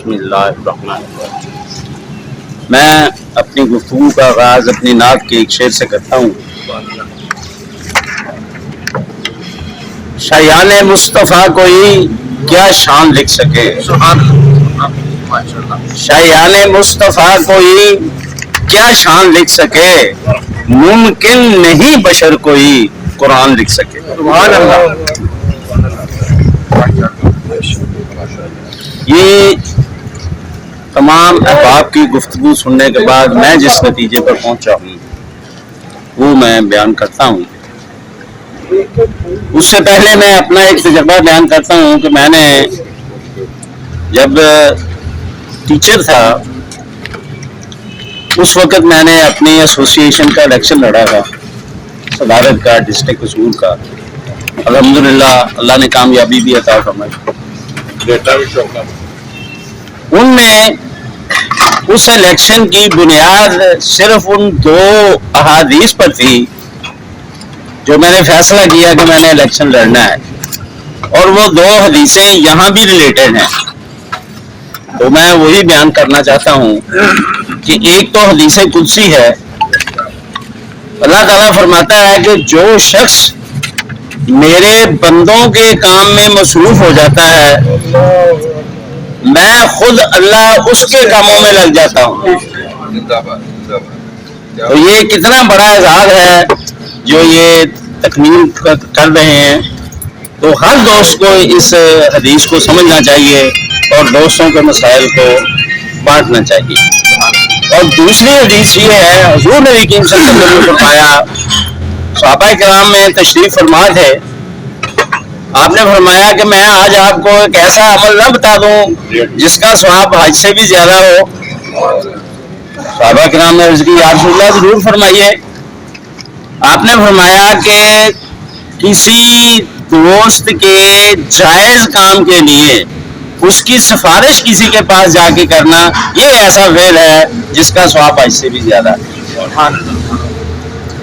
बिस्मिल्लाहिर्रहमानिर्रहीम। मैं अपनी गुफ्तगू का आगाज अपनी नात के एक शेर से करता हूँ। शायान मुस्तफ़ा कोई क्या शान लिख सके, शायान मुस्तफ़ा कोई क्या शान लिख सके, मुमकिन नहीं बशर कोई कुरान लिख सके। ये तमाम अहबाब की गुफ्तगू सुनने के बाद मैं जिस नतीजे पर पहुंचा हूँ वो मैं बयान करता हूँ। उससे पहले मैं अपना एक तजर्बा बयान करता हूँ कि मैंने जब टीचर था उस वक़्त मैंने अपनी एसोसिएशन का इलेक्शन लड़ा था, सदारत का, डिस्ट्रिक्ट उसूल का। अल्हम्दुलिल्लाह अल्लाह ने कामयाबी भी अता फरमाई। उनमें उस इलेक्शन की बुनियाद सिर्फ उन दो अहादीस पर थी जो मैंने फैसला किया कि मैंने इलेक्शन लड़ना है, और वो दो हदीसें यहाँ भी रिलेटेड हैं। तो मैं वही बयान करना चाहता हूँ कि एक तो हदीस कुदसी है। अल्लाह ताला फरमाता है कि जो शख्स मेरे बंदों के काम में मसरूफ हो जाता है मैं खुद अल्लाह उसके कामों में लग जाता हूँ। तो ये कितना बड़ा एजाज है जो ये तकमील कर रहे हैं। तो हर दोस्त को इस हदीस को समझना चाहिए और दोस्तों के मसाइल को बांटना चाहिए। और दूसरी हदीस ये है, हुजूर नबी करीम सल्लल्लाहु अलैहि वसल्लम ने फरमाया, सहाबा किराम में तशरीफ फरमा थे, आपने फरमाया कि मैं आज आपको एक ऐसा अमल न बता दूं जिसका सवाब हज से भी ज्यादा हो। सहाबा किराम ने अर्ज़ की, या रसूलल्लाह जरूर फरमाइए। आपने फरमाया कि किसी दोस्त के जायज काम के लिए उसकी सिफारिश किसी के पास जाके करना, ये ऐसा फेल है जिसका सवाब हज से भी ज्यादा।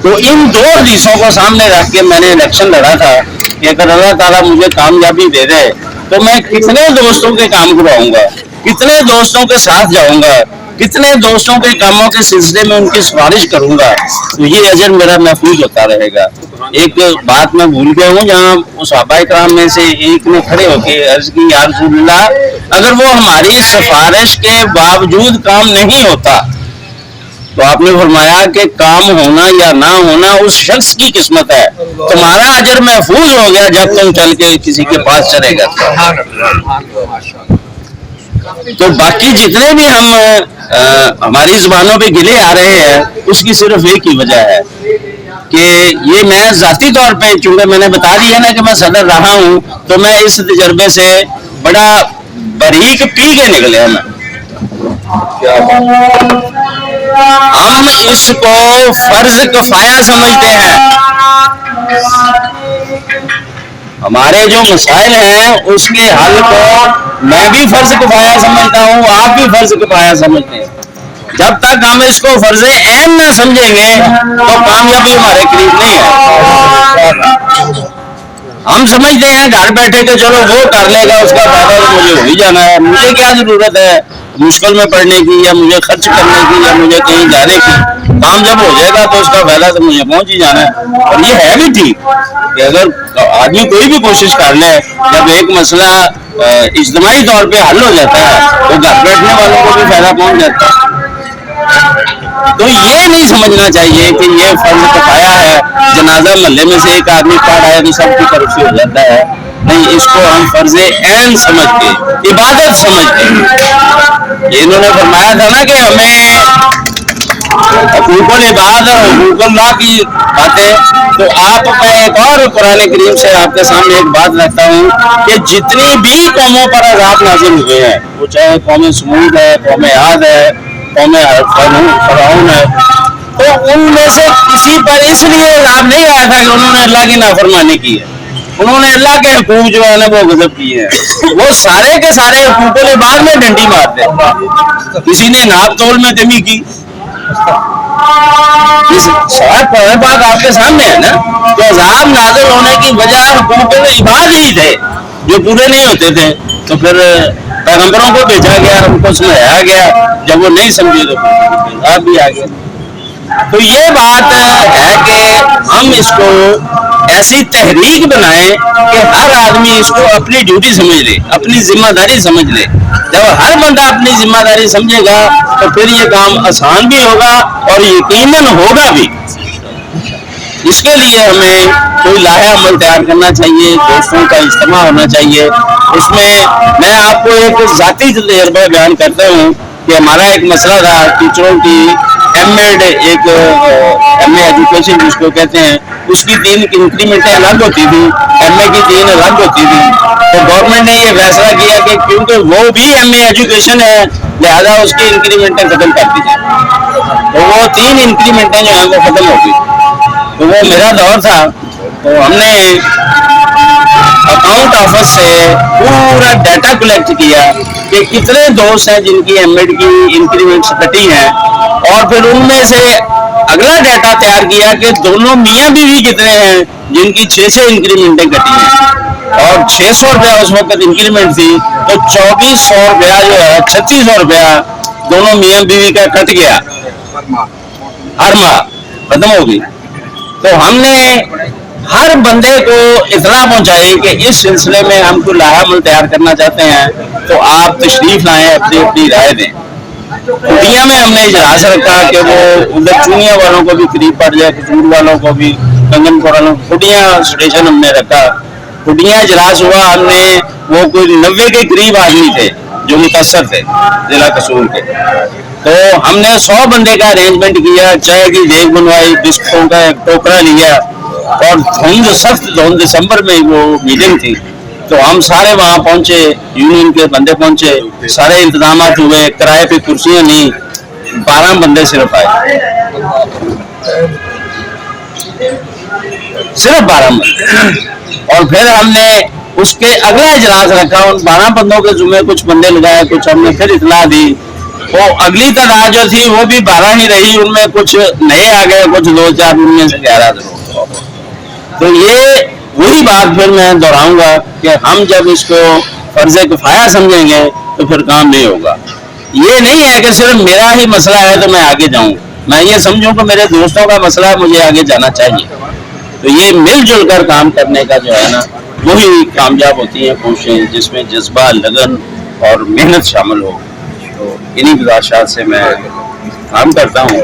तो इन दो हदीसों को सामने रख के मैंने इलेक्शन लड़ा था कि अगर अल्लाह ताला मुझे कामयाबी दे दे तो मैं कितने दोस्तों के काम करवाऊंगा, कितने दोस्तों के साथ जाऊंगा, कितने दोस्तों के कामों के सिलसिले में उनकी सिफारिश करूंगा, तो ये अजर मेरा महफूज होता रहेगा। एक बात मैं भूल गया हूँ, जहाँ उस सहाबा किराम में से एक ने खड़े होकर अर्ज की, या रसूलल्लाह अगर वो हमारी सिफारिश के बावजूद काम नहीं होता तो आपने फरमाया कि काम होना या ना होना उस शख्स की किस्मत है, तुम्हारा अजर महफूज हो गया जब तुम चल के किसी के पास चलेगा। तो बाकी जितने भी हम हमारी जुबानों पे गिले आ रहे हैं उसकी सिर्फ एक ही वजह है कि ये मैं जाती तौर पे, चूंकि मैंने बता दिया ना कि मैं सदर रहा हूँ, तो मैं इस तजर्बे से बड़ा बारीक पी के निकले। हम इसको फर्ज किफाया समझते हैं। हमारे जो मसाइल हैं उसके हल को मैं भी फर्ज किफाया समझता हूँ, आप भी फर्ज किफाया समझते हैं। जब तक हम इसको फर्ज ऐन ना समझेंगे तो कामयाबी हमारे करीब नहीं है। हम समझते हैं घर बैठे के चलो वो कर लेगा, उसका फायदा तो मुझे हो ही जाना है, मुझे क्या जरूरत है मुश्किल में पढ़ने की या मुझे खर्च करने की या मुझे कहीं जाने की। काम जब हो जाएगा तो उसका फायदा तो मुझे पहुंच ही जाना है। और ये है भी ठीक कि अगर आदमी कोई भी कोशिश कर ले, जब एक मसला इज्तिमाई तौर पे हल हो जाता है तो घर बैठने वालों को भी फायदा पहुंच जाता है। तो ये नहीं समझना चाहिए कि ये फर्ज किफाया है, जनाजा महल्ले में से एक आदमी पढ़ आया तो सबकी तरफ से हो जाता है। नहीं, इसको हम फर्ज ऐन समझ के, इबादत समझ के, इन्होंने फरमाया था ना कि हमें हुकूकुल इबाद और हुकूकुल्लाह की बातें। तो आप, मैं एक और कुरान करीम से आपके सामने एक बात रखता हूँ कि जितनी भी कौमों पर अज़ाब नाज़िल हुए हैं, वो चाहे कौम समूद है, कौम आद है, कौम फरौन है, तो उनमें से किसी पर इसलिए अज़ाब नहीं आया था कि उन्होंने अल्लाह की नाफरमानी की है, उन्होंने अल्लाह के हुकूक जो है ना वो गजब किए हैं। वो सारे के सारे हुकूकुल इबाद में डंडी मारते। किसी ने नाप तोल में कमी की, बात आपके सामने है ना, तो अज़ाब नाज़िल होने की वजह हुकूकुल इबाद ही थे जो पूरे नहीं होते थे। तो फिर पैगंबरों को भेजा गया, उनको समझाया गया, जब वो नहीं समझे तो आप भी आ गए। तो ये बात है कि हम इसको ऐसी तहरीक बनाएं कि हर आदमी इसको अपनी ड्यूटी समझ ले, अपनी जिम्मेदारी समझ ले। जब हर बंदा अपनी जिम्मेदारी समझेगा तो फिर ये काम आसान भी होगा और यकीनन होगा भी। इसके लिए हमें कोई लाहे अमल तैयार करना चाहिए, दोस्तों का इज्तिमा होना चाहिए। उसमें मैं आपको एक ज़ाती तजुर्बा बयान करता हूँ कि हमारा एक मसला था टीचरों की एमएड, एक एमए एजुकेशन जिसको कहते हैं, उसकी 3 इंक्रीमेंटें अलग होती थी, एमए की 3 अलग होती थी। तो गवर्नमेंट ने ये फैसला किया कि क्योंकि वो भी एमए एजुकेशन है, लिहाजा उसकी इंक्रीमेंटें खत्म कर दी जाए। तो वो 3 इंक्रीमेंटें जो हैं वो खत्म हो गई। तो वो मेरा दौर था, तो हमने अकाउंट ऑफिस से पूरा डाटा कलेक्ट किया कि कितने दोस्त हैं जिनकी एमएड की इंक्रीमेंट्स कटी हैं, और फिर उनमें से अगला डाटा तैयार किया कि दोनों मियाँ बीवी कितने हैं जिनकी 6 इंक्रीमेंटें कटी हैं। और 600 रुपया उस वक्त इंक्रीमेंट थी, तो 2400 रुपया जो है 3600 रुपया दोनों मियाँ बीवी का कट गया, हर माह खत्म हो गई। तो हमने हर बंदे को इतना पहुंचाई कि इस सिलसिले में हम कोई लाहा तैयार करना चाहते हैं तो आप तशरीफ लाएं, अपनी अपनी राय दें। कुटिया में हमने इजलास रखा कि वो उधर चुनिया वालों को भी करीब पड़ जाए, कसूर वालों को भी, कंगनपुर वालों को। कुटिया स्टेशन हमने रखा, कुटिया इजलास हुआ। हमने वो कोई 90 के करीब आदमी थे जो मुतासर थे जिला कसूर के। तो हमने 100 बंदे का अरेंजमेंट किया, चाय की देग बनवाई, बिस्कुटों का एक टोकरा लिया, और धुंध, सख्त धुंध, दिसंबर में वो मीटिंग थी। तो हम सारे वहाँ पहुंचे, यूनियन के बंदे पहुंचे, सारे इंतजाम हुए, किराए पे कुर्सियां नहीं, 12 बंदे सिर्फ आए, सिर्फ 12 बंदे। और फिर हमने उसके अगला इजलास रखा, उन 12 बंदों के जुम्मे कुछ बंदे लगाए, कुछ हमने फिर इतला दी। वो अगली तादाद जो थी वो भी 12 ही रही, उनमें कुछ नए आ गए, कुछ 2-4, उनमें से 11 लोग। तो ये वही बात फिर मैं दोहराऊंगा कि हम जब इसको फर्ज किफाया समझेंगे तो फिर काम नहीं होगा। ये नहीं है कि सिर्फ मेरा ही मसला है तो मैं आगे जाऊं, मैं ये समझूं कि मेरे दोस्तों का मसला है, मुझे आगे जाना चाहिए। तो ये मिलजुल कर काम करने का जो है ना, वही कामयाब होती है कोशिशें जिसमें जज्बा, लगन और मेहनत शामिल हो। तो इन्हीं गुजारिशात से मैं काम करता हूँ।